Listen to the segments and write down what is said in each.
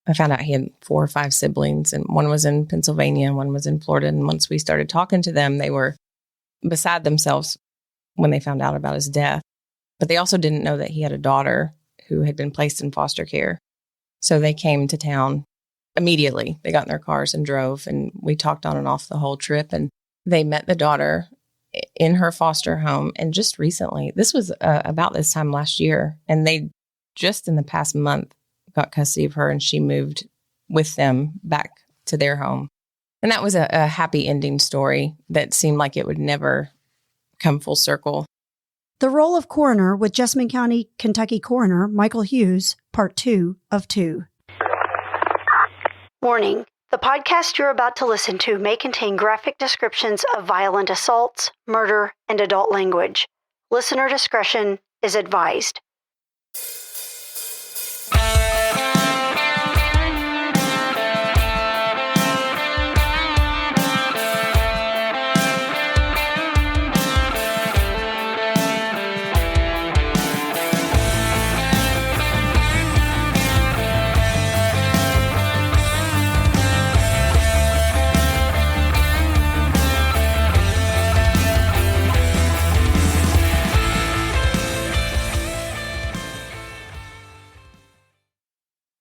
I found out he had 4 or 5 siblings, and one was in Pennsylvania and one was in Florida. And once we started talking to them, they were beside themselves when they found out about his death. But they also didn't know that he had a daughter who had been placed in foster care. So they came to town immediately. They got in their cars and drove, and we talked on and off the whole trip. And they met the daughter in her foster home. And just recently, this was about this time last year, and they just in the past month got custody of her, and she moved with them back to their home. And that was a happy ending story that seemed like it would never come full circle. The Role of Coroner with Jessamine County, Kentucky Coroner Michael Hughes, Part 2 of 2. Warning. The podcast you're about to listen to may contain graphic descriptions of violent assaults, murder, and adult language. Listener discretion is advised.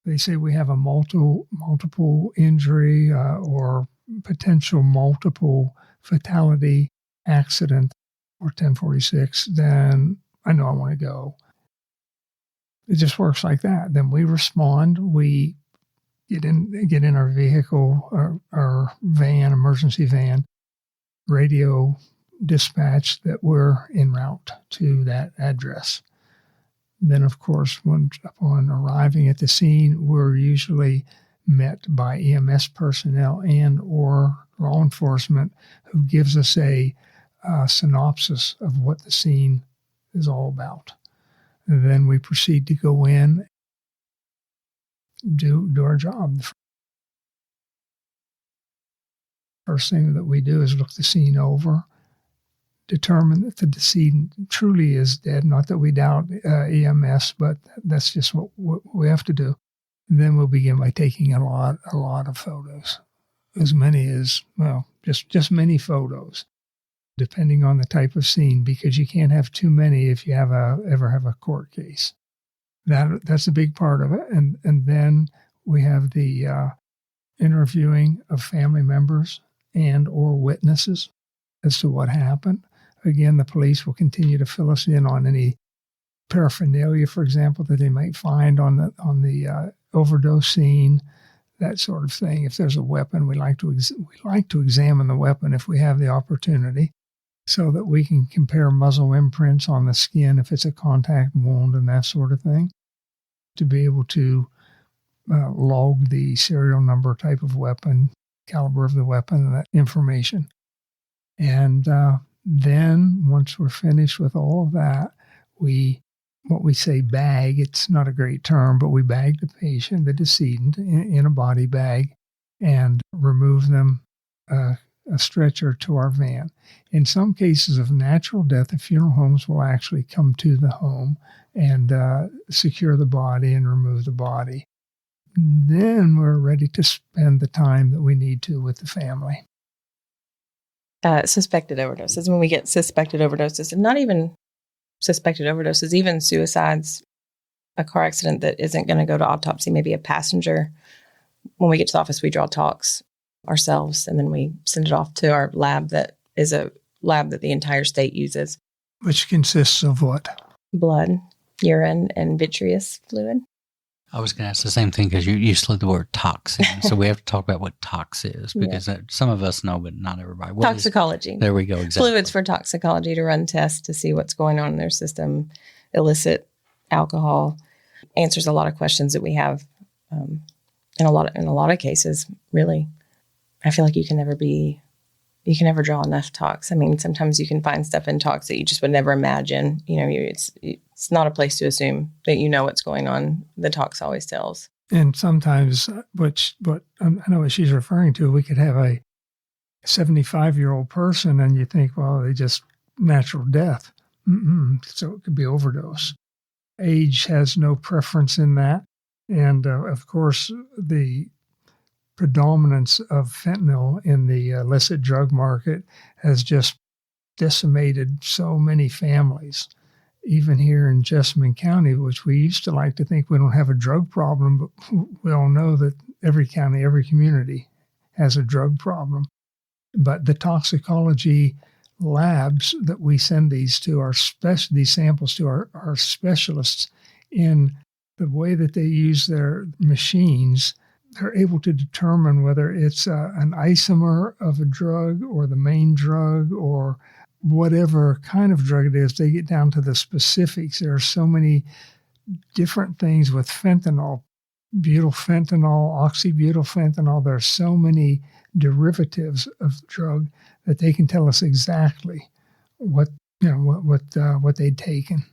They say we have a multiple injury or potential multiple fatality accident or 1046, then I know I want to go. It just works like that. Then we respond. We get in our vehicle, our van, emergency van, radio dispatch that we're en route to that address. Then, of course, upon arriving at the scene, we're usually met by EMS personnel and or law enforcement who gives us a synopsis of what the scene is all about. And then we proceed to go in, do our job. The first thing that we do is look the scene over, determine that the decedent truly is dead. Not that we doubt EMS, but that's just what we have to do. And then we'll begin by taking a lot of photos, as many as, well, just many photos, depending on the type of scene, because you can't have too many if you ever have a court case. That's a big part of it. And then we have the interviewing of family members and or witnesses as to what happened. Again, the police will continue to fill us in on any paraphernalia, for example, that they might find on the overdose scene, that sort of thing. If there's a weapon, we like to examine the weapon if we have the opportunity, so that we can compare muzzle imprints on the skin if it's a contact wound and that sort of thing, to be able to log the serial number, type of weapon, caliber of the weapon, and that information. And then once we're finished with all of that, what we say bag, it's not a great term, but we bag the patient, the decedent, in a body bag and remove them a stretcher to our van. In some cases of natural death, the funeral homes will actually come to the home and secure the body and remove the body. Then we're ready to spend the time that we need to with the family. Suspected overdoses. When we get suspected overdoses, and not even suspected overdoses, even suicides, a car accident that isn't going to go to autopsy, maybe a passenger. When we get to the office, we draw talks ourselves, and then we send it off to our lab that is a lab that the entire state uses. Which consists of what? Blood, urine, and vitreous fluid. I was going to ask the same thing because you used the word toxin. So we have to talk about what tox is, because some of us know, but not everybody. What toxicology. There we go. Exactly. Fluids for toxicology, to run tests to see what's going on in their system. Illicit alcohol answers a lot of questions that we have. In a lot of cases, really, I feel like you can never draw enough tox. I mean, sometimes you can find stuff in tox that you just would never imagine. You know, it's not a place to assume that you know what's going on. The tox always tells. And sometimes, what I know what she's referring to, we could have a 75-year-old person and you think, well, they just natural death. So it could be overdose. Age has no preference in that. And, of course, the predominance of fentanyl in the illicit drug market has just decimated so many families. Even here in Jessamine County, which we used to like to think we don't have a drug problem, but we all know that every county, every community has a drug problem. But the toxicology labs that we send these to these samples to our specialists, in the way that they use their machines, they're able to determine whether it's an isomer of a drug or the main drug or whatever kind of drug it is. They get down to the specifics. There are so many different things with fentanyl, butylfentanyl, oxybutylfentanyl. There are so many derivatives of the drug that they can tell us exactly what they'd taken.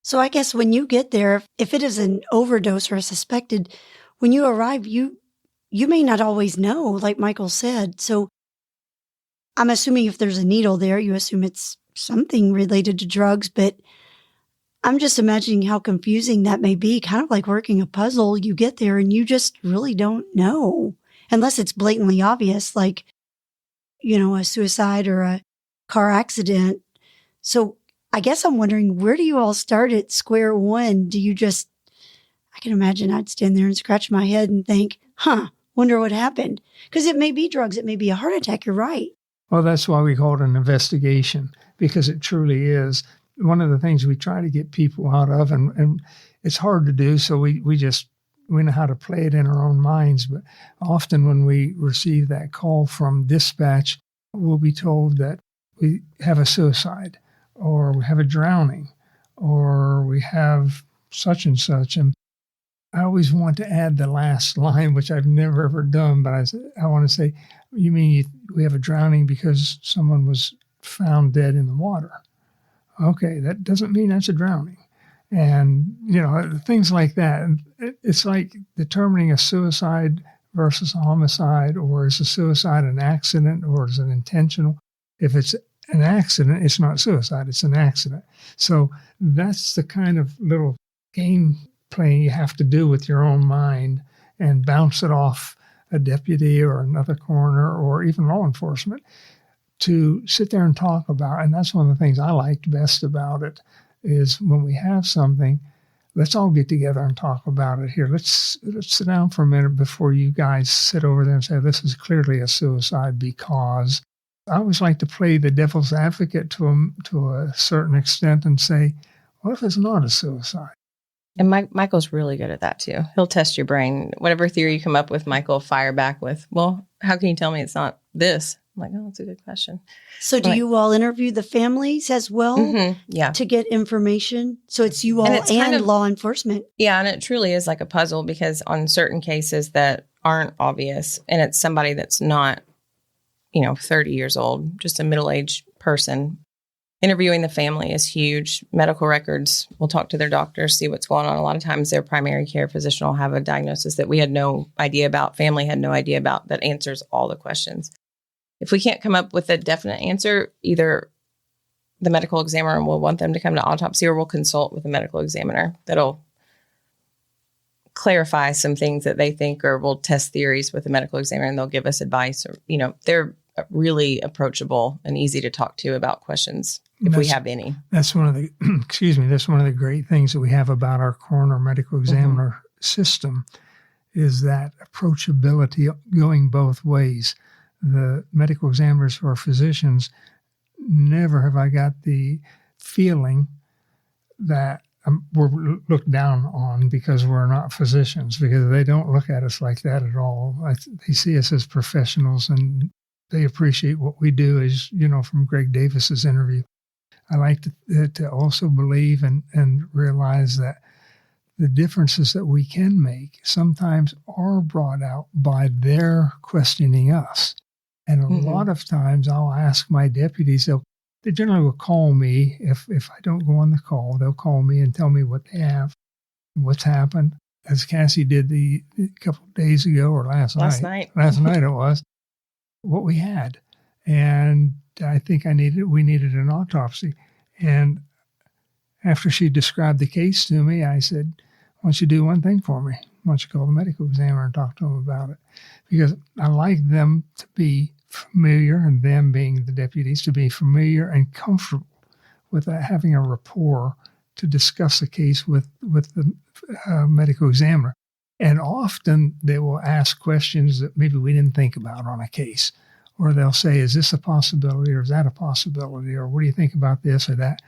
So I guess when you get there, if it is an overdose or a suspected, when you arrive, you may not always know, like Michael said. So I'm assuming if there's a needle there, you assume it's something related to drugs, but I'm just imagining how confusing that may be, kind of like working a puzzle. You get there and you just really don't know, unless it's blatantly obvious, like, a suicide or a car accident. So I guess I'm wondering, where do you all start at square one? Do you just, I can imagine I'd stand there and scratch my head and think, wonder what happened. Because it may be drugs, it may be a heart attack, you're right. Well, that's why we call it an investigation, because it truly is. One of the things we try to get people out of, and it's hard to do, so we know how to play it in our own minds, but often when we receive that call from dispatch, we'll be told that we have a suicide, or we have a drowning, or we have such and such. And I always want to add the last line, which I've never ever done, but I want to say, you mean we have a drowning because someone was found dead in the water? Okay, that doesn't mean that's a drowning. And, things like that. And it's like determining a suicide versus a homicide, or is a suicide an accident, or is it intentional? If it's an accident, it's not suicide, it's an accident. So that's the kind of little game playing you have to do with your own mind and bounce it off a deputy or another coroner or even law enforcement to sit there and talk about. And that's one of the things I liked best about it, is when we have something, let's all get together and talk about it here. Let's sit down for a minute before you guys sit over there and say, this is clearly a suicide because. I always like to play the devil's advocate to a certain extent and say, what if it's not a suicide? And Michael's really good at that too. He'll test your brain. Whatever theory you come up with, Michael will fire back with, well, how can you tell me it's not this? I'm like, oh, that's a good question. So do you all interview the families as well? Mm-hmm, yeah. To get information? So it's you all and kind of, law enforcement? Yeah, and it truly is like a puzzle, because on certain cases that aren't obvious, and it's somebody that's not 30 years old, just a middle-aged person. Interviewing the family is huge. Medical records, we'll talk to their doctors, see what's going on. A lot of times their primary care physician will have a diagnosis that we had no idea about, family had no idea about, that answers all the questions. If we can't come up with a definite answer, either the medical examiner will want them to come to autopsy, or we'll consult with a medical examiner that'll clarify some things that they think, or we'll test theories with the medical examiner and they'll give us advice. Or, they're really approachable and easy to talk to about questions if we have any. That's one of the, that's one of the great things that we have about our coroner medical examiner system, is that approachability going both ways. The medical examiners or physicians, never have I got the feeling that we're looked down on because we're not physicians, because they don't look at us like that at all. They see us as professionals, and they appreciate what we do, as from Greg Davis's interview. I like to also believe and realize that the differences that we can make sometimes are brought out by their questioning us. And a lot of times I'll ask my deputies, they generally will call me. If I don't go on the call, they'll call me and tell me what they have, what's happened. As Cassie did a couple of days ago, or last night it was, what we had. And I think we needed an autopsy. And after she described the case to me, I said, why don't you do one thing for me? why don't you call the medical examiner and talk to them about it? Because I like them to be familiar, and them being the deputies, to be familiar and comfortable with having a rapport to discuss the case with the medical examiner. And often they will ask questions that maybe we didn't think about on a case. Or they'll say, is this a possibility, or is that a possibility, or what do you think about this or that?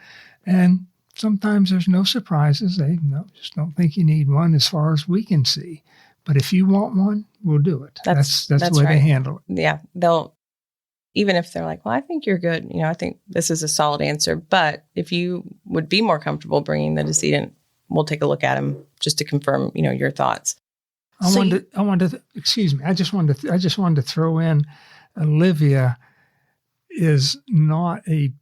And sometimes there's no surprises. They just don't think you need one as far as we can see. But if you want one, we'll do it. That's the way they handle it. Yeah. They'll, even if they're like, well, I think you're good. I think this is a solid answer. But if you would be more comfortable bringing the decedent, we'll take a look at him just to confirm, your thoughts. I wanted to, excuse me. I just wanted to throw in, Olivia is not a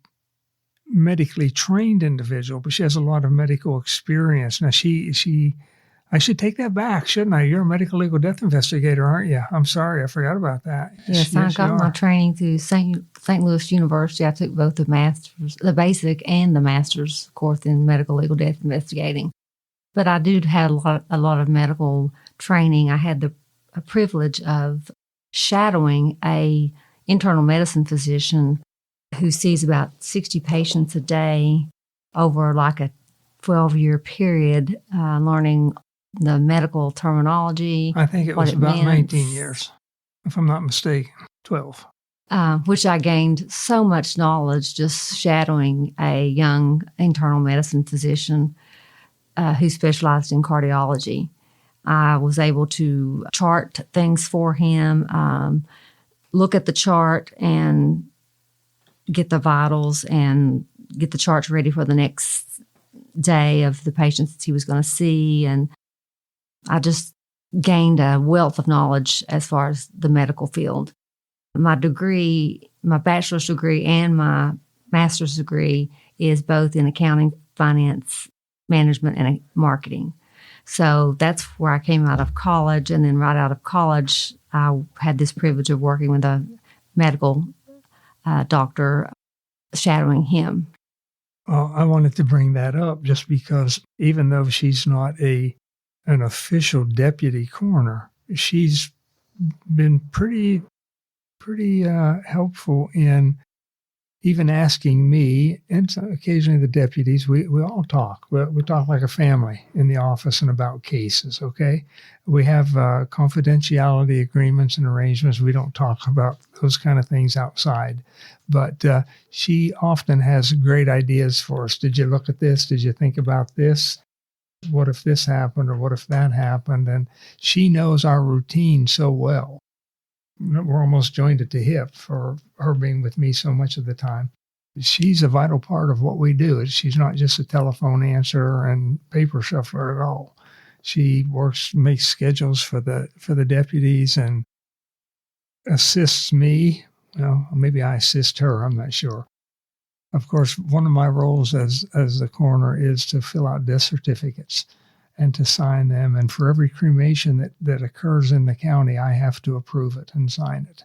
medically trained individual, but she has a lot of medical experience. Now, I should take that back, shouldn't I? You're a medical legal death investigator, aren't you? I'm sorry, I forgot about that. Yes, I got my training through St. Louis University. I took both the basic and the master's course in medical legal death investigating. But I do have a lot of medical training. I had the privilege of shadowing a internal medicine physician who sees about 60 patients a day over like a 12-year period, learning the medical terminology. I think it was about 19 years, if I'm not mistaken, 12. Which I gained so much knowledge just shadowing a young internal medicine physician who specialized in cardiology. I was able to chart things for him, look at the chart and get the vitals and get the charts ready for the next day of the patients that he was going to see. And I just gained a wealth of knowledge as far as the medical field. My degree, my bachelor's degree and my master's degree is both in accounting, finance, management, and marketing. So that's where I came out of college. And then right out of college, I had this privilege of working with a medical doctor, shadowing him. Well, I wanted to bring that up just because even though she's not an official deputy coroner, she's been pretty helpful in even asking me, and occasionally the deputies, we all talk. We talk like a family in the office and about cases, okay? We have confidentiality agreements and arrangements. We don't talk about those kind of things outside. But she often has great ideas for us. Did you look at this? Did you think about this? What if this happened, or what if that happened? And she knows our routine so well. We're almost joined at the hip for her being with me so much of the time. She's a vital part of what we do. She's not just a telephone answer and paper shuffler at all. She makes schedules for the deputies and assists me. Well, maybe I assist her, I'm not sure. Of course, one of my roles as the coroner is to fill out death certificates and to sign them. And for every cremation that occurs in the county, I have to approve it and sign it.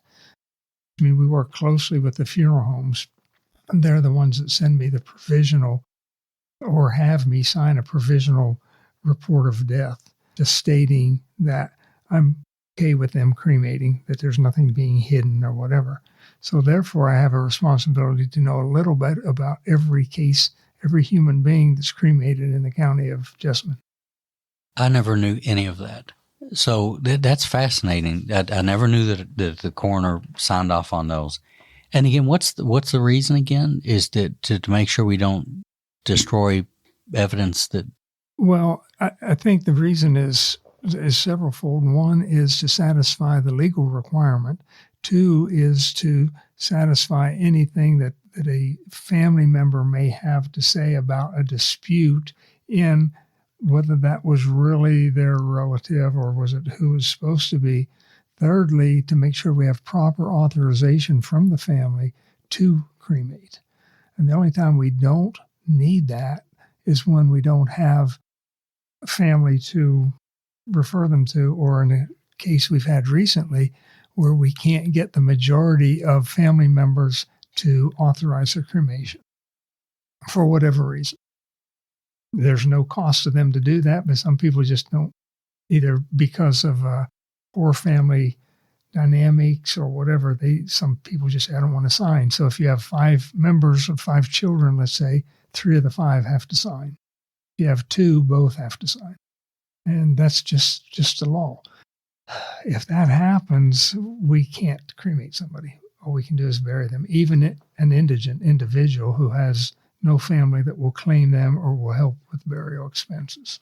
I mean, we work closely with the funeral homes, and they're the ones that send me the provisional or have me sign a provisional report of death, just stating that I'm okay with them cremating, that there's nothing being hidden or whatever. So therefore, I have a responsibility to know a little bit about every case, every human being that's cremated in the county of Jessamine. I never knew any of that. So that's fascinating. I never knew that the coroner signed off on those. And again, what's the reason again? Is that to make sure we don't destroy evidence that... Well, I think the reason is severalfold. One is to satisfy the legal requirement. Two is to satisfy anything that a family member may have to say about a dispute in whether that was really their relative or was it who was supposed to be. Thirdly, to make sure we have proper authorization from the family to cremate. And the only time we don't need that is when we don't have a family to refer them to, or in a case we've had recently where we can't get the majority of family members to authorize a cremation for whatever reason. There's no cost to them to do that, but some people just don't either because of poor family dynamics or whatever. Some people just say, I don't want to sign. So if you have 5 members of 5 children, let's say, 3 of the 5 have to sign. If you have 2, both have to sign. And that's just the law. If that happens, we can't cremate somebody. All we can do is bury them, even an indigent individual who has no family that will claim them or will help with burial expenses.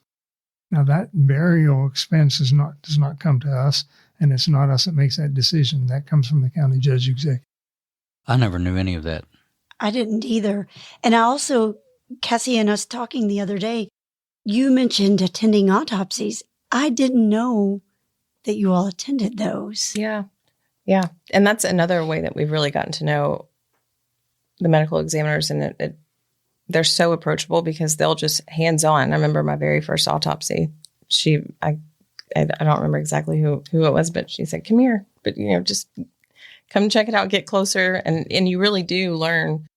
Now, that burial expense does not come to us, and it's not us that makes that decision. That comes from the county judge executive. I never knew any of that. I didn't either. And I also, Cassie and us talking the other day, you mentioned attending autopsies. I didn't know that you all attended those. Yeah. Yeah. And that's another way that we've really gotten to know the medical examiners, and they're so approachable because they'll just hands-on. I remember my very first autopsy. I don't remember exactly who it was, but she said, come here, but just come check it out, get closer. And you really do learn,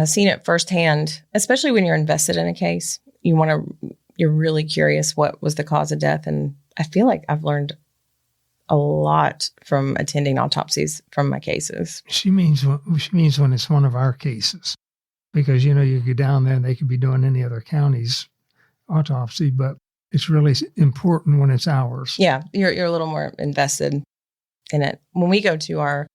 seeing it firsthand, especially when you're invested in a case. You're really curious what was the cause of death. And I feel like I've learned a lot from attending autopsies from my cases. She means when it's one of our cases, because, you go down there and they could be doing any other county's autopsy, but it's really important when it's ours. Yeah. You're a little more invested in it. When we go to our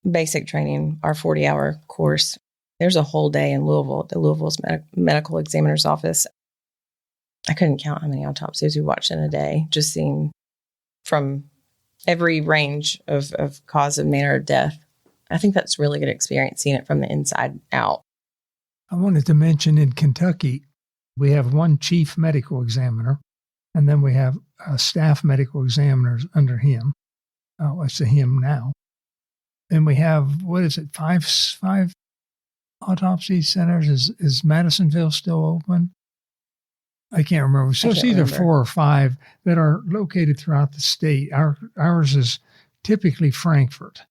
basic training, our 40-hour course, there's a whole day in Louisville, the Louisville's medical examiner's office. I couldn't count how many autopsies we watched in a day, just seeing from every range of cause and manner of death. I think that's really good experience, seeing it from the inside out. I wanted to mention in Kentucky, we have one chief medical examiner, and then we have staff medical examiners under him. Oh, it's a him now. And we have, 5 autopsy centers? Is Madisonville still open? I can't remember. So it's either 4 or 5 that are located throughout the state. Ours is typically Frankfort.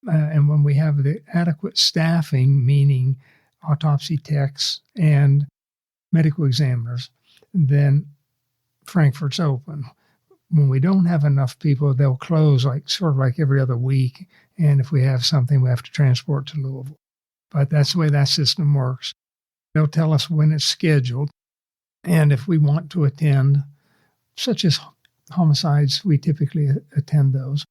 And when we have the adequate staffing, meaning autopsy techs and medical examiners, then Frankfort's open. When we don't have enough people, they'll close sort of every other week. And if we have something, we have to transport to Louisville. But that's the way that system works. They'll tell us when it's scheduled. And if we want to attend, such as homicides, we typically attend those.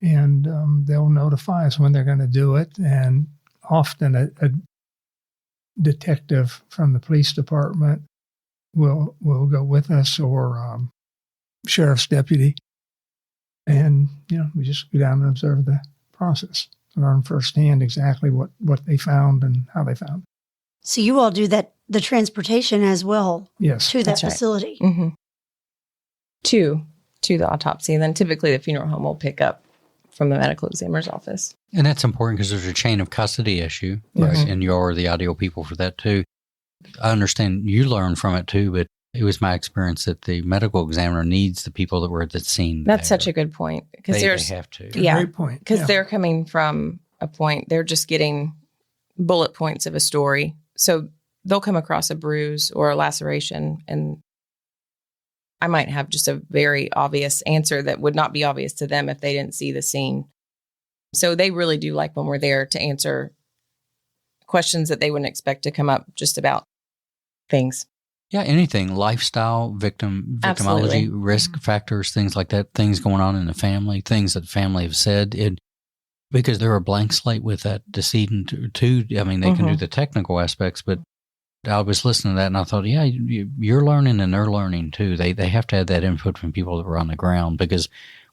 And they'll notify us when they're going to do it. And often a detective from the police department will go with us, or sheriff's deputy. And, we just go down and observe the process, learn firsthand exactly what they found and how they found it. So you all do the transportation as well. Yes, to that facility. Right. Mm-hmm. To the autopsy. And then typically the funeral home will pick up from the medical examiner's office. And that's important because there's a chain of custody issue, Yes. right? And you're the ideal people for that too. I understand you learn from it too, but it was my experience that the medical examiner needs the people that were at the scene. That's such a good point. Because they have to. Yeah. Great point. Because they're coming from a point, they're just getting bullet points of a story. So they'll come across a bruise or a laceration, and I might have just a very obvious answer that would not be obvious to them if they didn't see the scene. So they really do like when we're there to answer questions that they wouldn't expect to come up just about things. Yeah, anything, lifestyle, victimology, Absolutely. risk factors, things like that, things going on in the family, things that the family have said. Because they're a blank slate with that decedent too. I mean, they can do the technical aspects, but I was listening to that and I thought, yeah, you're learning and they're learning too. They have to have that input from people that were on the ground, because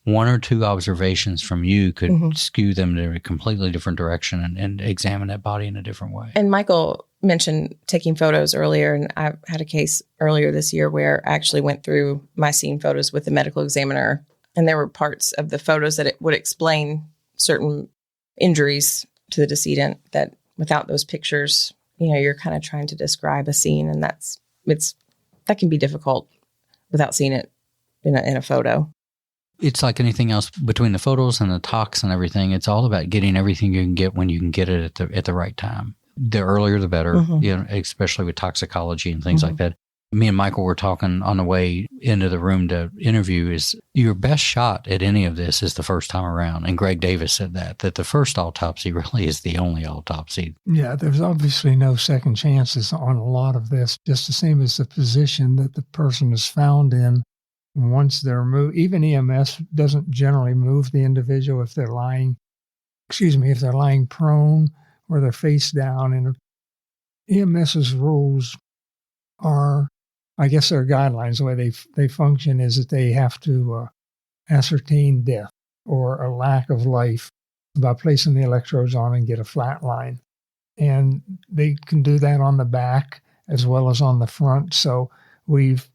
1 or 2 observations from you could skew them to a completely different direction and examine that body in a different way. And Michael mentioned taking photos earlier, and I had a case earlier this year where I actually went through my scene photos with the medical examiner, and there were parts of the photos that it would explain certain injuries to the decedent that without those pictures, you're kind of trying to describe a scene, and that can be difficult without seeing it in a photo. It's like anything else between the photos and the talks and everything. It's all about getting everything you can get when you can get it at the right time. The earlier, the better, especially with toxicology and things like that. me and Michael were talking on the way into the room to interview, is your best shot at any of this is the first time around. And Greg Davis said that the first autopsy really is the only autopsy. Yeah, there's obviously no second chances on a lot of this, just the same as the position that the person is found in. Once they're moved, even EMS doesn't generally move the individual if they're lying prone or they're face down. And EMS's rules are, I guess their guidelines, the way they function is that they have to ascertain death or a lack of life by placing the electrodes on and get a flat line. And they can do that on the back as well as on the front. So we've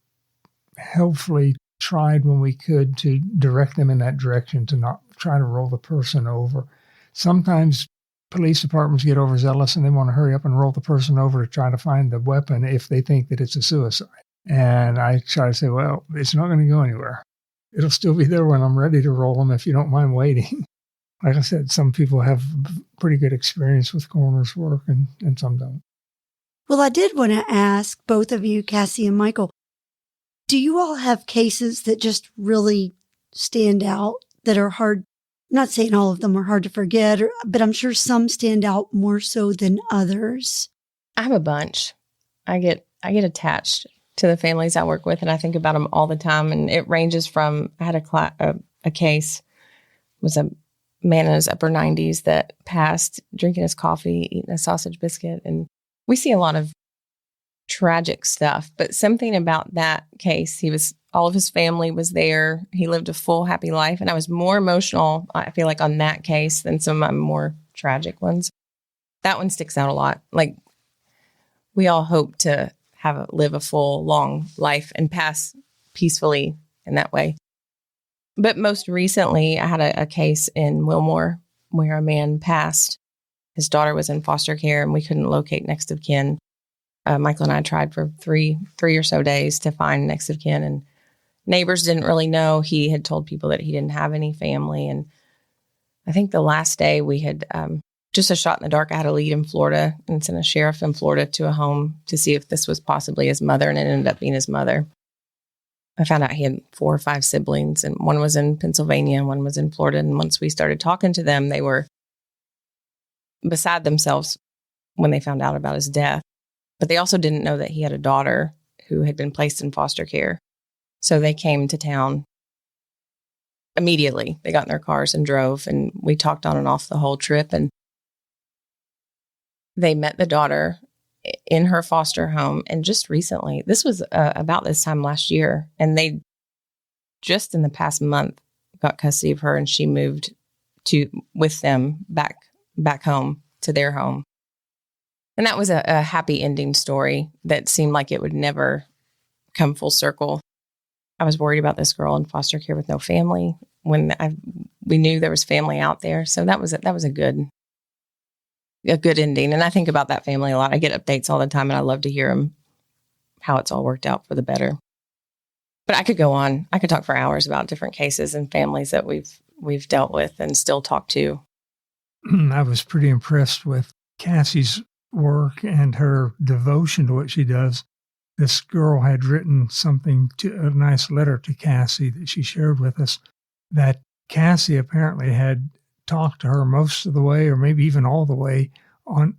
helpfully tried when we could to direct them in that direction, to not try to roll the person over. Sometimes police departments get overzealous and they want to hurry up and roll the person over to try to find the weapon if they think that it's a suicide. And I try to say, well, it's not going to go anywhere. It'll still be there when I'm ready to roll them if you don't mind waiting. Like I said, some people have pretty good experience with coroner's work and some don't. Well, I did want to ask both of you, Cassie and Michael, do you all have cases that just really stand out that are hard? I'm not saying all of them are hard to forget, but I'm sure some stand out more so than others. I have a bunch. I get attached to the families I work with, and I think about them all the time. And it ranges from, I had a case, was a man in his upper 90s that passed drinking his coffee, eating a sausage biscuit. And we see a lot of tragic stuff, but something about that case, all of his family was there. He lived a full, happy life. And I was more emotional, I feel like, on that case than some of my more tragic ones. That one sticks out a lot. Like, we all hope to live a full, long life and pass peacefully in that way. But most recently, I had a case in Wilmore where a man passed. His daughter was in foster care and we couldn't locate next of kin. Michael and I tried for three or so days to find next of kin, and neighbors didn't really know. He had told people that he didn't have any family. And I think the last day we had just a shot in the dark. I had a lead in Florida and sent a sheriff in Florida to a home to see if this was possibly his mother, and it ended up being his mother. I found out he had 4 or 5 siblings, and one was in Pennsylvania and one was in Florida. And once we started talking to them, they were beside themselves when they found out about his death. But they also didn't know that he had a daughter who had been placed in foster care. So they came to town immediately. They got in their cars and drove, and we talked on and off the whole trip. And they met the daughter in her foster home. And just recently, this was about this time last year, and they just in the past month got custody of her, and she moved with them back home to their home. And that was a happy ending story that seemed like it would never come full circle. I was worried about this girl in foster care with no family when we knew there was family out there. So that was a good ending. And I think about that family a lot. I get updates all the time, and I love to hear them, how it's all worked out for the better. But I could go on. I could talk for hours about different cases and families that we've dealt with and still talk to. I was pretty impressed with Cassie's work and her devotion to what she does. This girl had written a nice letter to Cassie that she shared with us, that Cassie apparently had talked to her most of the way, or maybe even all the way on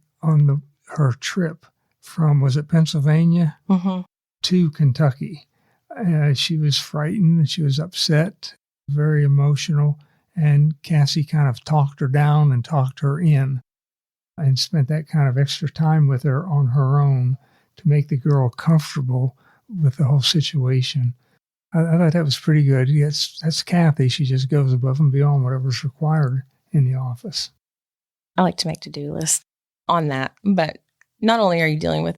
her trip from, was it Pennsylvania to Kentucky. She was frightened, she was upset, very emotional, and Cassie kind of talked her down and talked her in, and spent that kind of extra time with her on her own to make the girl comfortable with the whole situation. I thought that was pretty good. Yes, that's Kathy. She just goes above and beyond whatever's required in the office. I like to make to-do lists on that. But not only are you dealing with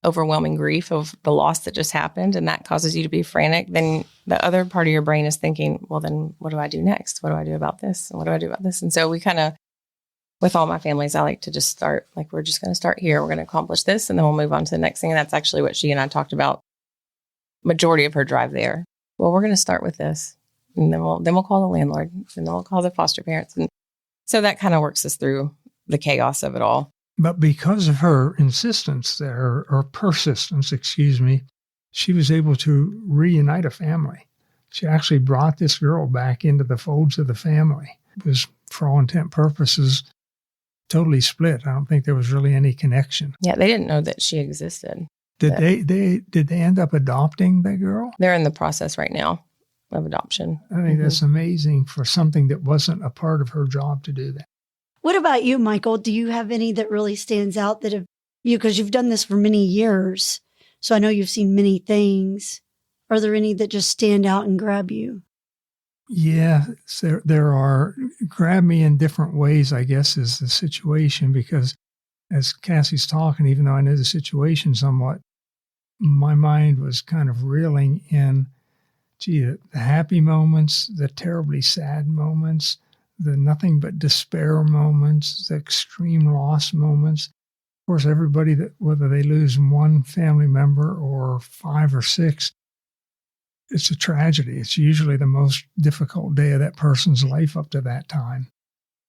overwhelming grief of the loss that just happened, and that causes you to be frantic, then the other part of your brain is thinking, well, then what do I do next? What do I do about this? And what do I do about this? And so we kind of, with all my families, I like to just start, like, we're just going to start here. We're going to accomplish this, and then we'll move on to the next thing. And that's actually what she and I talked about majority of her drive there. Well, we're going to start with this, and then we'll call the landlord, and then we'll call the foster parents. And so that kind of works us through the chaos of it all. But because of her insistence there, or persistence, she was able to reunite a family. She actually brought this girl back into the folds of the family. It was, for all intent purposes, totally split. I don't think there was really any connection. Yeah, they didn't know that she existed. Did they end up adopting that girl? They're in the process right now of adoption. I think that's amazing for something that wasn't a part of her job to do that. What about you, Michael? Do you have any that really stands out that have you, because you've done this for many years, so I know you've seen many things. Are there any that just stand out and grab you? Yeah, there are. Grab me in different ways, I guess, is the situation, because as Cassie's talking, even though I know the situation somewhat, my mind was kind of reeling in, the happy moments, the terribly sad moments, the nothing but despair moments, the extreme loss moments. Of course, everybody, that whether they lose one family member or 5 or 6, it's a tragedy. It's usually the most difficult day of that person's life up to that time.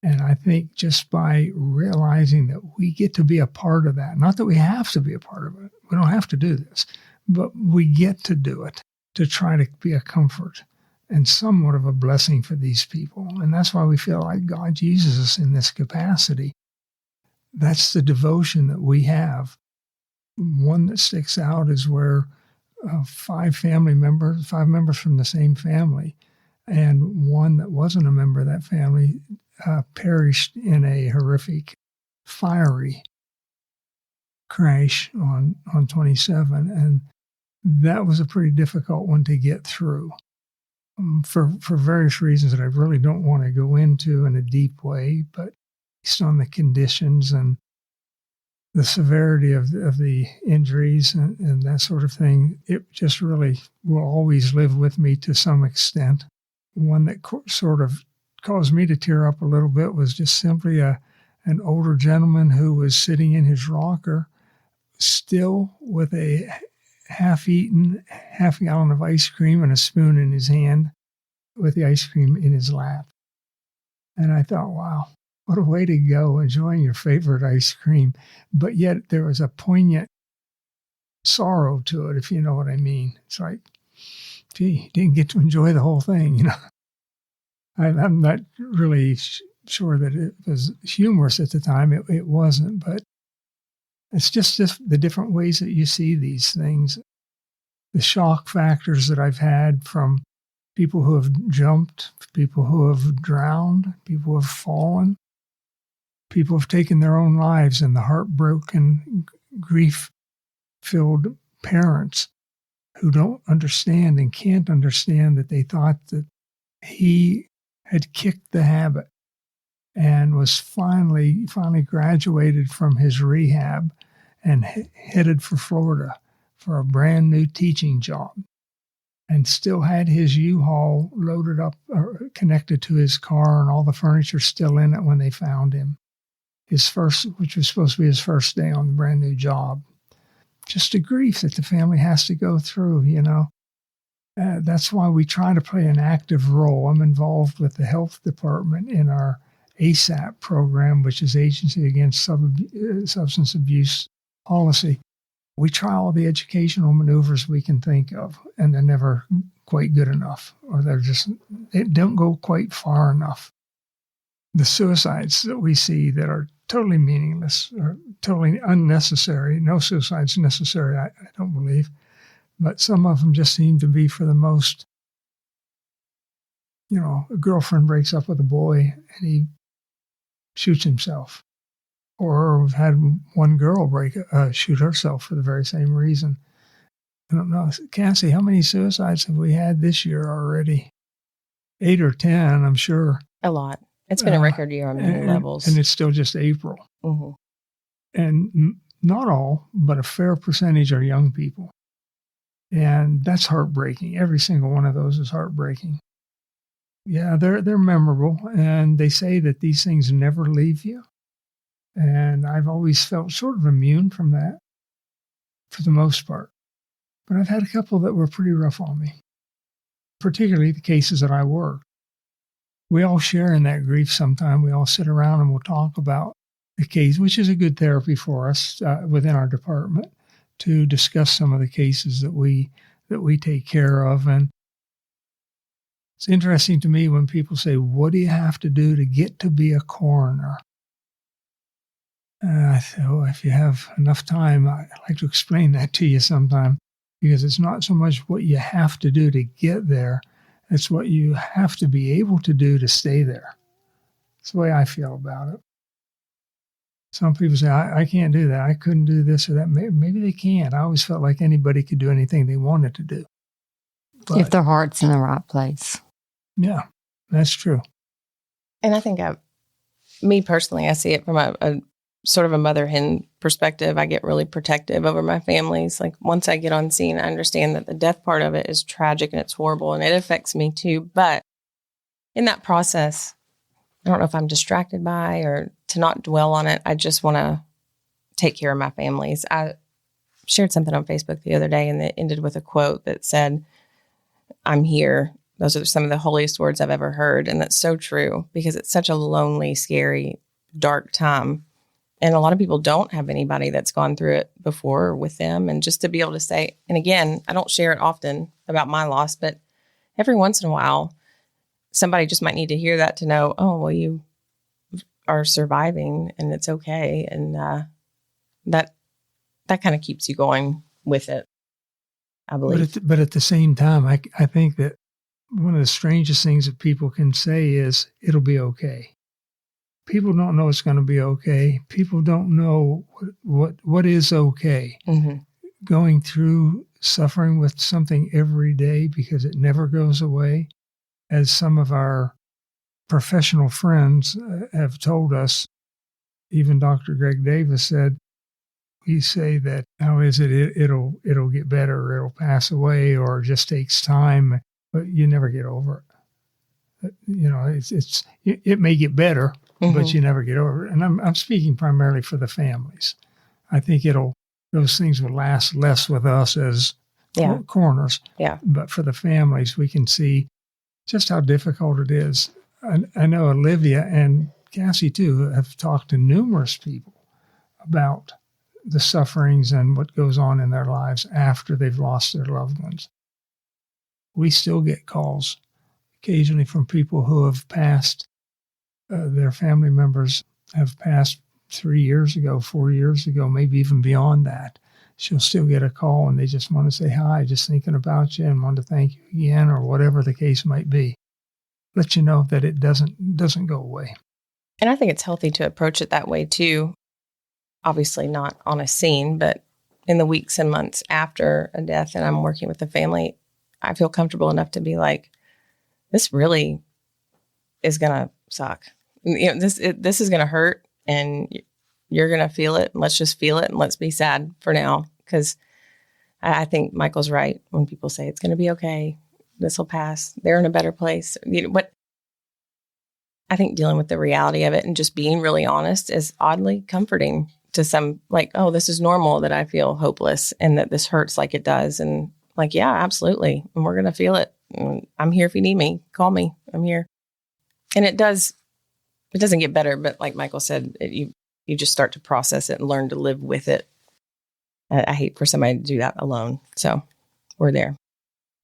And I think just by realizing that we get to be a part of that, not that we have to be a part of it, we don't have to do this, but we get to do it to try to be a comfort and somewhat of a blessing for these people. And that's why we feel like God uses us in this capacity. That's the devotion that we have. One that sticks out is where 5 members from the same family, and one that wasn't a member of that family perished in a horrific, fiery crash on 27. And that was a pretty difficult one to get through for various reasons that I really don't want to go into in a deep way, but based on the conditions and the severity of the injuries and that sort of thing, it just really will always live with me to some extent. One that sort of caused me to tear up a little bit was just simply an older gentleman who was sitting in his rocker, still with a half-eaten half-gallon of ice cream and a spoon in his hand with the ice cream in his lap. And I thought, wow, what a way to go, enjoying your favorite ice cream. But yet there was a poignant sorrow to it, if you know what I mean. It's like, gee, didn't get to enjoy the whole thing, you know. I'm not really sure that it was humorous at the time. It wasn't, but it's just the different ways that you see these things. The shock factors that I've had from people who have jumped, people who have drowned, people who have fallen, people who have taken their own lives, and the heartbroken, grief-filled parents who don't understand and can't understand that they thought that he had kicked the habit and was finally graduated from his rehab and headed for Florida for a brand new teaching job, and still had his U-Haul loaded up or connected to his car and all the furniture still in it when they found him. Which was supposed to be his first day on the brand new job. Just a grief that the family has to go through, you know. That's why we try to play an active role. I'm involved with the health department in our ASAP program, which is Agency Against Substance Abuse Policy. We try all the educational maneuvers we can think of, and they're never quite good enough, or they don't go quite far enough. The suicides that we see that are totally meaningless or totally unnecessary. No suicide's necessary, I don't believe. But some of them just seem to be for the most, a girlfriend breaks up with a boy and he shoots himself. Or we've had one girl shoot herself for the very same reason. I don't know. Cassie, how many suicides have we had this year already? 8 or 10, I'm sure. A lot. It's been a record year on many levels. And it's still just April. Mm-hmm. And not all, but a fair percentage are young people. And that's heartbreaking. Every single one of those is heartbreaking. Yeah, they're memorable. And they say that these things never leave you. And I've always felt sort of immune from that for the most part. But I've had a couple that were pretty rough on me, particularly the cases that I work. We all share in that grief sometime. We all sit around and we'll talk about the case, which is a good therapy for us within our department. to discuss some of the cases that we take care of. And it's interesting to me when people say, what do you have to do to get to be a coroner? I say, well, if you have enough time, I'd like to explain that to you sometime, because it's not so much what you have to do to get there, it's what you have to be able to do to stay there. That's the way I feel about it. Some people say, I can't do that. I couldn't do this or that. Maybe they can't. I always felt like anybody could do anything they wanted to do. But, if their heart's in the right place. Yeah, that's true. And I think me personally, I see it from a sort of a mother hen perspective. I get really protective over my families. Like once I get on scene, I understand that the death part of it is tragic and it's horrible and it affects me too. But in that process, I don't know if I'm distracted by or to not dwell on it. I just want to take care of my families. I shared something on Facebook the other day and it ended with a quote that said, "I'm here." Those are some of the holiest words I've ever heard. And that's so true because it's such a lonely, scary, dark time. And a lot of people don't have anybody that's gone through it before with them. And just to be able to say, and again, I don't share it often about my loss, but every once in a while, somebody just might need to hear that to know, oh, well, you are surviving and it's okay. And that kind of keeps you going with it, I believe. But at the same time, I think that one of the strangest things that people can say is, it'll be okay. People don't know it's going to be okay. People don't know what is okay. Mm-hmm. Going through suffering with something every day because it never goes away. As some of our professional friends have told us, even Dr. Greg Davis said, we say that, how is it? It'll get better, or it'll pass away, or it just takes time, but you never get over it. You know, it may get better, mm-hmm. but you never get over it. And I'm speaking primarily for the families. I think those things will last less with us as coroners. Yeah. But for the families, we can see just how difficult it is. I know Olivia and Cassie too have talked to numerous people about the sufferings and what goes on in their lives after they've lost their loved ones. We still get calls occasionally from people who have passed, their family members have passed 3 years ago, 4 years ago, maybe even beyond that. She'll still get a call and they just want to say hi, just thinking about you and want to thank you again, or whatever the case might be. Let you know that it doesn't go away. And I think it's healthy to approach it that way too. Obviously not on a scene, but in the weeks and months after a death and I'm working with the family, I feel comfortable enough to be like, this really is going to suck. You know, this is going to hurt and you're going to feel it. And let's just feel it and let's be sad for now. Because I think Michael's right when people say it's going to be okay. This will pass. They're in a better place. You know, what I think dealing with the reality of it and just being really honest is oddly comforting to some, like, oh, this is normal that I feel hopeless and that this hurts like it does. And like, yeah, absolutely. And we're going to feel it. And I'm here if you need me. Call me. I'm here. And it doesn't get better. But like Michael said, you just start to process it and learn to live with it. I hate for somebody to do that alone. So we're there.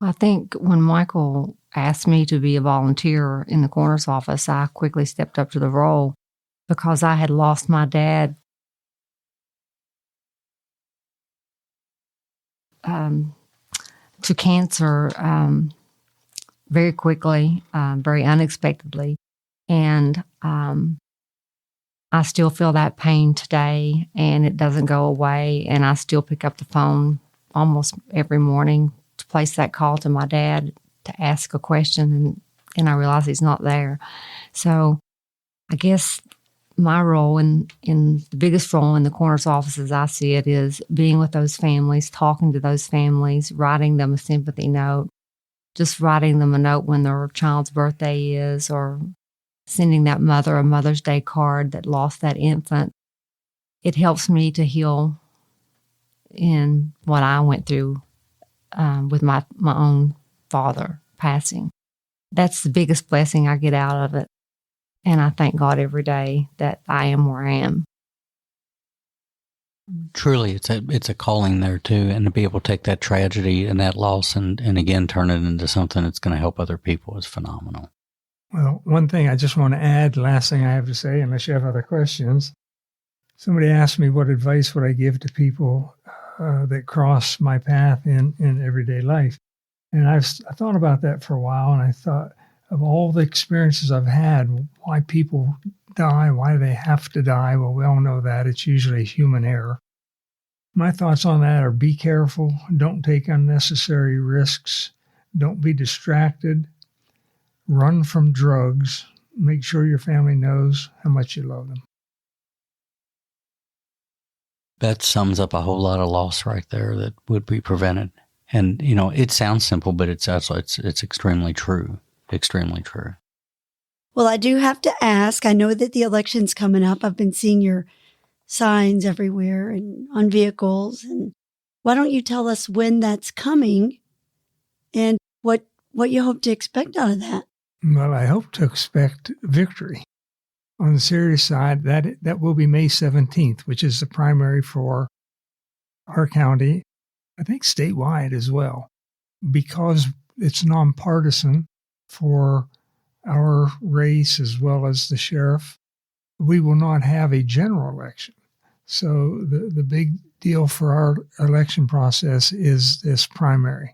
I think when Michael asked me to be a volunteer in the coroner's office, I quickly stepped up to the role because I had lost my dad to cancer very quickly, very unexpectedly. And I still feel that pain today, and it doesn't go away. And I still pick up the phone almost every morning to place that call to my dad to ask a question, and I realize he's not there. So I guess my role in the biggest role in the coroner's office as I see it is being with those families, talking to those families, writing them a sympathy note, just writing them a note when their child's birthday is, or sending that mother a Mother's Day card that lost that infant. It helps me to heal in what I went through with my own father passing. That's the biggest blessing I get out of it. And I thank God every day that I am where I am. Truly, it's a calling there too, and to be able to take that tragedy and that loss and again turn it into something that's going to help other people is phenomenal. Well, one thing I just want to add, last thing I have to say, unless you have other questions. Somebody asked me what advice would I give to people that cross my path in everyday life. And I thought about that for a while, and I thought of all the experiences I've had, why people die, why they have to die. Well, we all know that. It's usually human error. My thoughts on that are be careful, don't take unnecessary risks, don't be distracted, run from drugs, make sure your family knows how much you love them. That sums up a whole lot of loss right there that would be prevented. And, it sounds simple, but it's extremely true. Extremely true. Well, I do have to ask, I know that the election's coming up. I've been seeing your signs everywhere and on vehicles. And why don't you tell us when that's coming and what you hope to expect out of that? Well, I hope to expect victory. On the serious side, that will be May 17th, which is the primary for our county, I think statewide as well, because it's nonpartisan for our race as well as the sheriff. We will not have a general election. So the big deal for our election process is this primary.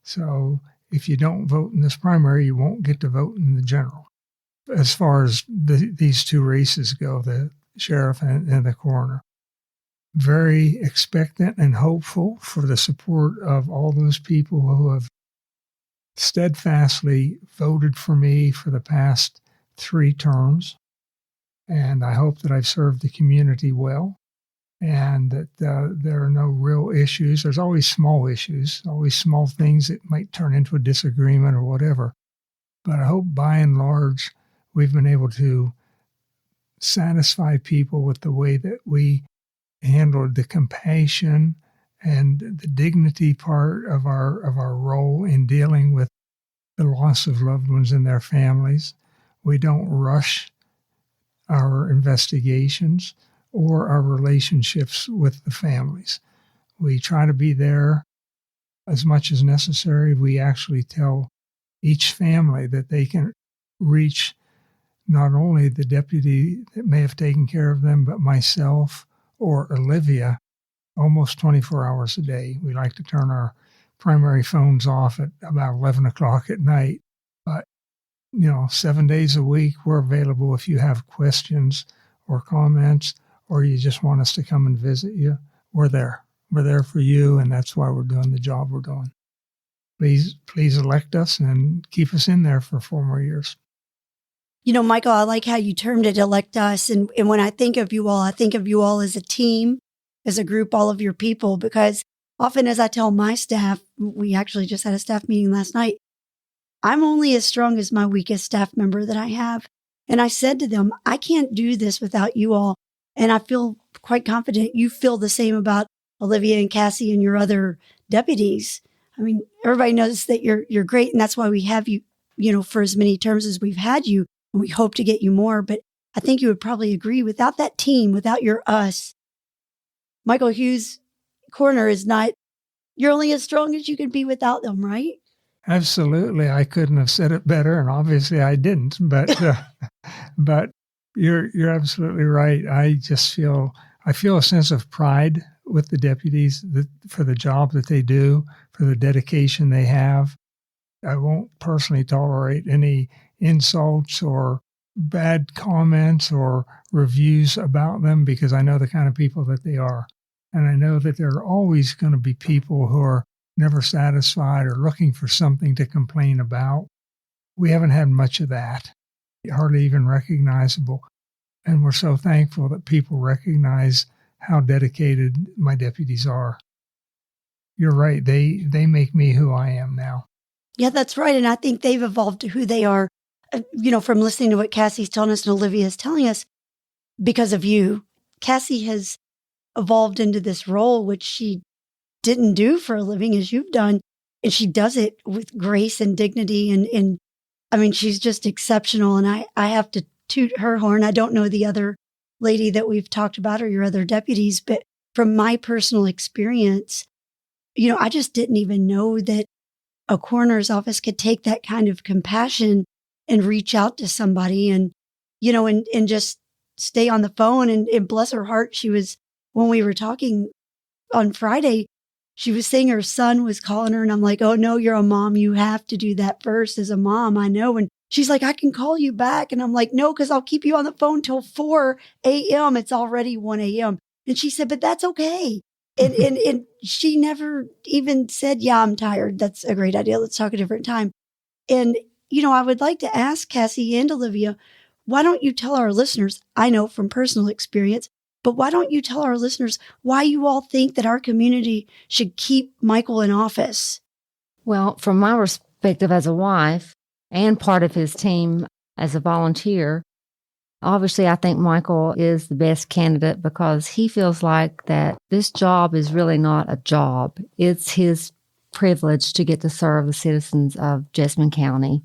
So if you don't vote in this primary, you won't get to vote in the general. As far as these two races go, the sheriff and the coroner. Very expectant and hopeful for the support of all those people who have steadfastly voted for me for the past 3 terms. And I hope that I've served the community well and that there are no real issues. There's always small issues, always small things that might turn into a disagreement or whatever. But I hope by and large we've been able to satisfy people with the way that we handled the compassion and the dignity part of our role in dealing with the loss of loved ones and their families. We don't rush our investigations or our relationships with the families. We try to be there as much as necessary. We actually tell each family that they can reach not only the deputy that may have taken care of them, but myself or Olivia almost 24 hours a day. We like to turn our primary phones off at about 11 o'clock at night. But, 7 days a week, we're available if you have questions or comments, or you just want us to come and visit you. We're there. We're there for you, and that's why we're doing the job we're doing. Please elect us and keep us in there for 4 more years. Michael, I like how you termed it, elect us. And when I think of you all, I think of you all as a team, as a group, all of your people, because often as I tell my staff, we actually just had a staff meeting last night, I'm only as strong as my weakest staff member that I have. And I said to them, I can't do this without you all. And I feel quite confident you feel the same about Olivia and Cassie and your other deputies. I mean, everybody knows that you're great, and that's why we have you, for as many terms as we've had you. And we hope to get you more, but I think you would probably agree, without that team, without your us, Michael Hughes, coroner, you're only as strong as you can be without them, right? Absolutely. I couldn't have said it better, and obviously I didn't, but you're absolutely right. I feel a sense of pride with the deputies for the job that they do, for the dedication they have. I won't personally tolerate any insults or bad comments or reviews about them because I know the kind of people that they are. And I know that there are always going to be people who are never satisfied or looking for something to complain about. We haven't had much of that, hardly even recognizable. And we're so thankful that people recognize how dedicated my deputies are. You're right. They make me who I am now. Yeah, that's right. And I think they've evolved to who they are, from listening to what Cassie's telling us and Olivia is telling us because of you. Cassie has evolved into this role, which she didn't do for a living as you've done. And she does it with grace and dignity. And I mean, she's just exceptional. And I have to toot her horn. I don't know the other lady that we've talked about or your other deputies, but from my personal experience, I just didn't even know that a coroner's office could take that kind of compassion and reach out to somebody and just stay on the phone. And bless her heart, when we were talking on Friday, she was saying her son was calling her, and I'm like, oh no, you're a mom. You have to do that first as a mom. I know. And she's like, I can call you back. And I'm like, no, because I'll keep you on the phone till 4 a.m. It's already 1 a.m. And she said, but that's okay. And she never even said, yeah, I'm tired. That's a great idea. Let's talk a different time. And, I would like to ask Cassie and Olivia, why don't you tell our listeners, I know from personal experience, but why don't you tell our listeners why you all think that our community should keep Michael in office? Well, from my perspective as a wife and part of his team as a volunteer, obviously I think Michael is the best candidate because he feels like that this job is really not a job. It's his privilege to get to serve the citizens of Jessamine County.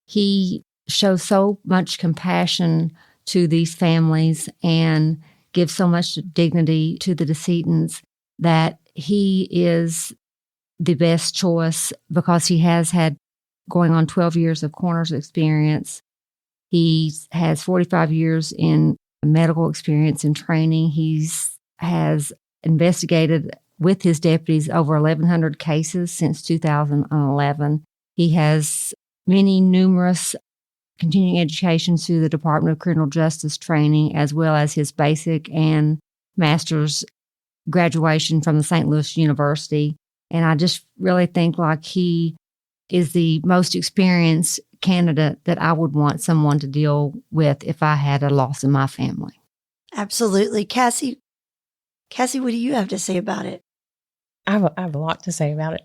He shows so much compassion to these families and gives so much dignity to the decedents that he is the best choice because he has had going on 12 years of coroner's experience. He has 45 years in medical experience and training. He has investigated with his deputies over 1,100 cases since 2011. He has numerous continuing education through the Department of Criminal Justice training, as well as his basic and master's graduation from the St. Louis University. And I just really think like he is the most experienced candidate that I would want someone to deal with if I had a loss in my family. Absolutely. Cassie, what do you have to say about it? I have a lot to say about it.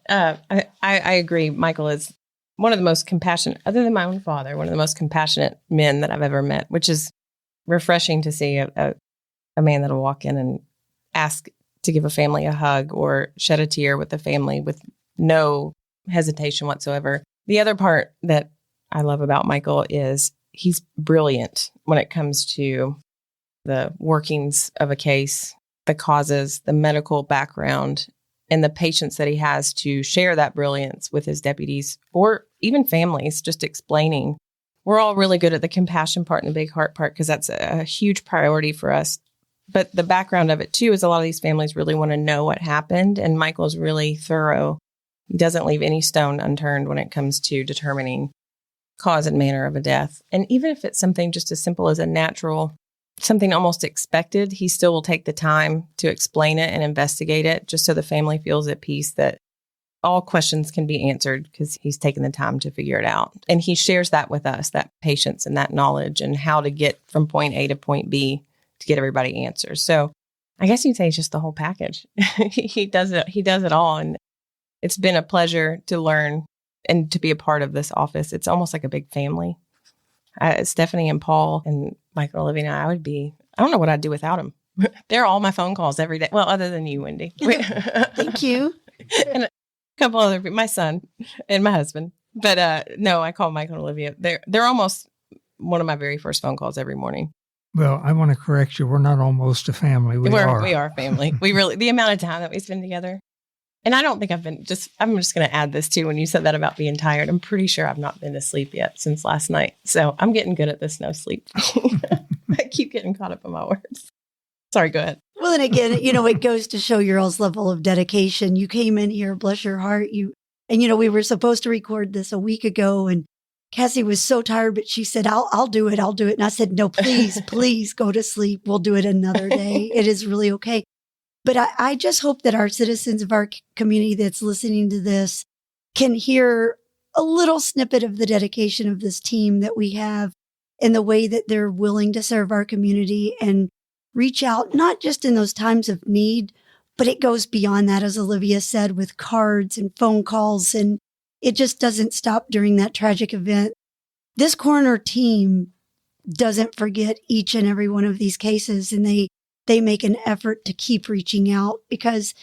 I agree. Michael is one of the most compassionate, other than my own father, one of the most compassionate men that I've ever met, which is refreshing to see a man that'll walk in and ask to give a family a hug or shed a tear with the family with no hesitation whatsoever. The other part that I love about Michael is he's brilliant when it comes to the workings of a case, the causes, the medical background, and the patience that he has to share that brilliance with his deputies or even families, just explaining. We're all really good at the compassion part and the big heart part because that's a huge priority for us. But the background of it, too, is a lot of these families really want to know what happened. And Michael's really thorough. He doesn't leave any stone unturned when it comes to determining cause and manner of a death. And even if it's something just as simple as a natural, something almost expected, he still will take the time to explain it and investigate it just so the family feels at peace that all questions can be answered because he's taken the time to figure it out. And he shares that with us, that patience and that knowledge and how to get from point A to point B to get everybody answers. So I guess you'd say it's just the whole package. He does it all. And it's been a pleasure to learn and to be a part of this office. It's almost like a big family. Stephanie and Paul and Michael, Olivia, and I don't know what I'd do without them. They're all my phone calls every day. Well, other than you, Wendy. Thank you. And a couple other people, my son and my husband. But no, I call Michael and Olivia. They're almost one of my very first phone calls every morning. Well, I want to correct you. We're not almost a family. We are family. We really, the amount of time that we spend together. And I don't think I'm just going to add this too. When you said that about being tired, I'm pretty sure I've not been to sleep yet since last night. So I'm getting good at this no sleep. I keep getting caught up in my words. Sorry, go ahead. Well, and again, it goes to show your all's level of dedication. You came in here, bless your heart. We were supposed to record this a week ago and Cassie was so tired, but she said, I'll do it. And I said, no, please go to sleep. We'll do it another day. It is really okay. But I just hope that our citizens of our community that's listening to this can hear a little snippet of the dedication of this team that we have and the way that they're willing to serve our community and reach out, not just in those times of need, but it goes beyond that, as Olivia said, with cards and phone calls, and it just doesn't stop during that tragic event. This coroner team doesn't forget each and every one of these cases, and they make an effort to keep reaching out because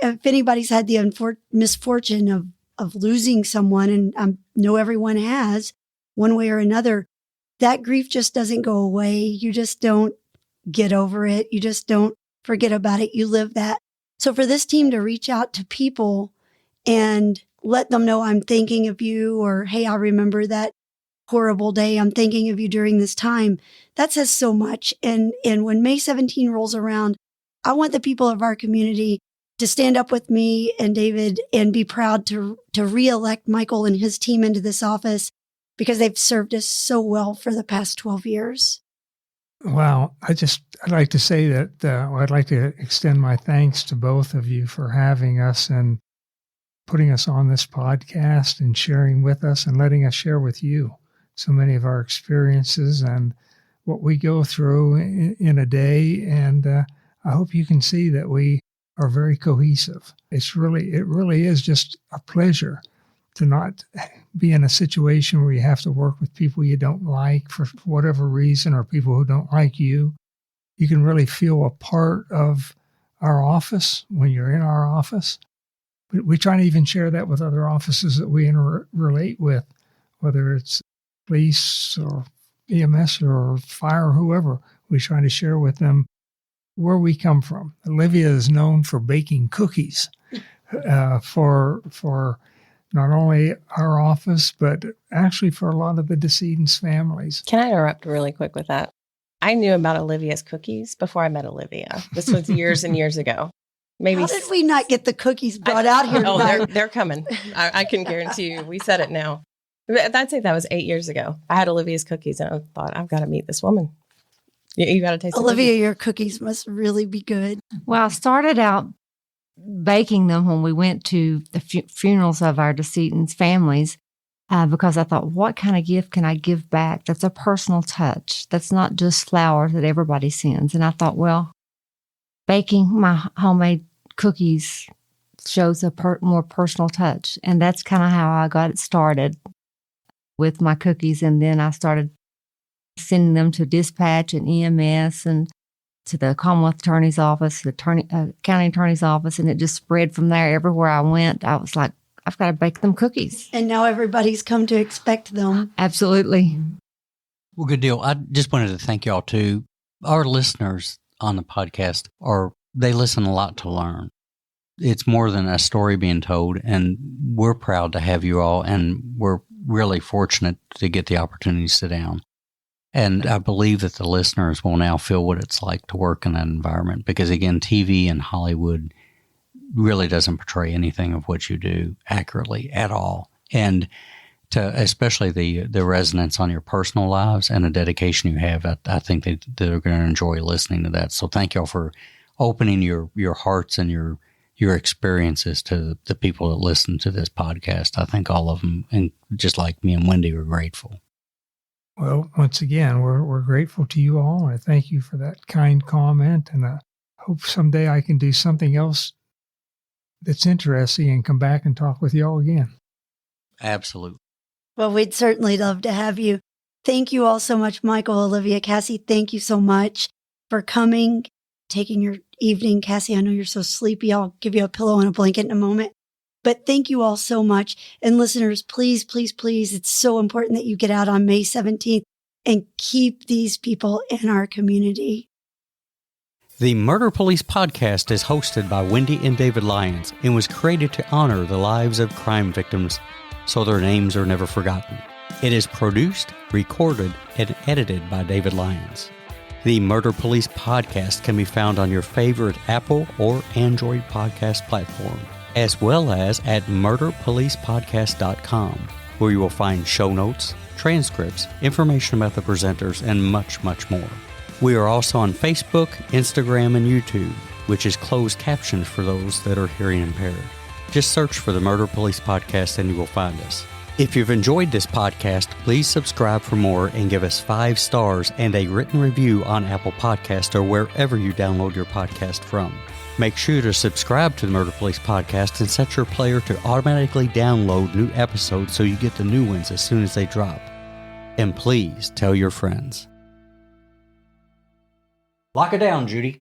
if anybody's had the misfortune of losing someone, and I know everyone has one way or another, that grief just doesn't go away. You just don't get over it. You just don't forget about it. You live that. So for this team to reach out to people and let them know I'm thinking of you, or, hey, I remember that horrible day. I'm thinking of you during this time. That says so much. And when May 17 rolls around, I want the people of our community to stand up with me and David and be proud to reelect Michael and his team into this office, because they've served us so well for the past 12 years. Well, I'd like to say that I'd like to extend my thanks to both of you for having us and putting us on this podcast and sharing with us and letting us share with you so many of our experiences and what we go through in a day. And I hope you can see that we are very cohesive. It really is just a pleasure to not be in a situation where you have to work with people you don't like for whatever reason, or people who don't like you. You can really feel a part of our office when you're in our office. But we try to even share that with other offices that we relate with, whether it's police or EMS or fire or whoever. We try to share with them where we come from. Olivia is known for baking cookies for not only our office, but actually for a lot of the decedent's families. Can I interrupt really quick with that? I knew about Olivia's cookies before I met Olivia. This was years and years ago. Maybe. How did we not get the cookies brought out here? Oh, they're coming. I can guarantee you. We said it now. I'd say that was 8 years ago. I had Olivia's cookies and I thought, I've got to meet this woman. You got to taste Olivia, your cookies must really be good. Well, I started out baking them when we went to the funerals of our decedent's families, because I thought, what kind of gift can I give back that's a personal touch? That's not just flowers that everybody sends. And I thought, well, baking my homemade cookies shows a more personal touch. And that's kind of how I got it started with my cookies. And then I started sending them to dispatch and EMS and to the Commonwealth Attorney's Office, the County Attorney's Office, and it just spread from there. Everywhere I went, I was like, I've got to bake them cookies. And now everybody's come to expect them. Absolutely. Well, good deal. I just wanted to thank y'all too. Our listeners on the podcast they listen a lot to learn. It's more than a story being told, and we're proud to have you all, and we're really fortunate to get the opportunity to sit down. And I believe that the listeners will now feel what it's like to work in that environment, because again, TV and Hollywood really doesn't portray anything of what you do accurately at all. And to especially the resonance on your personal lives and the dedication you have, I think they're going to enjoy listening to that. So thank y'all for opening your hearts and your experiences to the people that listen to this podcast. I think all of them, and just like me and Wendy, are grateful. Well, once again, we're grateful to you all. I thank you for that kind comment, and I hope someday I can do something else that's interesting and come back and talk with you all again. Absolutely. Well, we'd certainly love to have you. Thank you all so much, Michael, Olivia, Cassie. Thank you so much for coming, taking your evening. Cassie, I know you're so sleepy. I'll give you a pillow and a blanket in a moment. But thank you all so much. And listeners, please, please, please, it's so important that you get out on May 17th and keep these people in our community. The Murder Police podcast is hosted by Wendy and David Lyons and was created to honor the lives of crime victims so their names are never forgotten. It is produced, recorded, and edited by David Lyons. The Murder Police podcast can be found on your favorite Apple or Android podcast platform, as well as at murderpolicepodcast.com, where you will find show notes, transcripts, information about the presenters, and much, much more. We are also on Facebook, Instagram, and YouTube, which is closed captions for those that are hearing impaired. Just search for the Murder Police Podcast and you will find us. If you've enjoyed this podcast, please subscribe for more and give us 5 stars and a written review on Apple Podcasts or wherever you download your podcast from. Make sure to subscribe to the Murder Police Podcast and set your player to automatically download new episodes so you get the new ones as soon as they drop. And please tell your friends. Lock it down, Judy.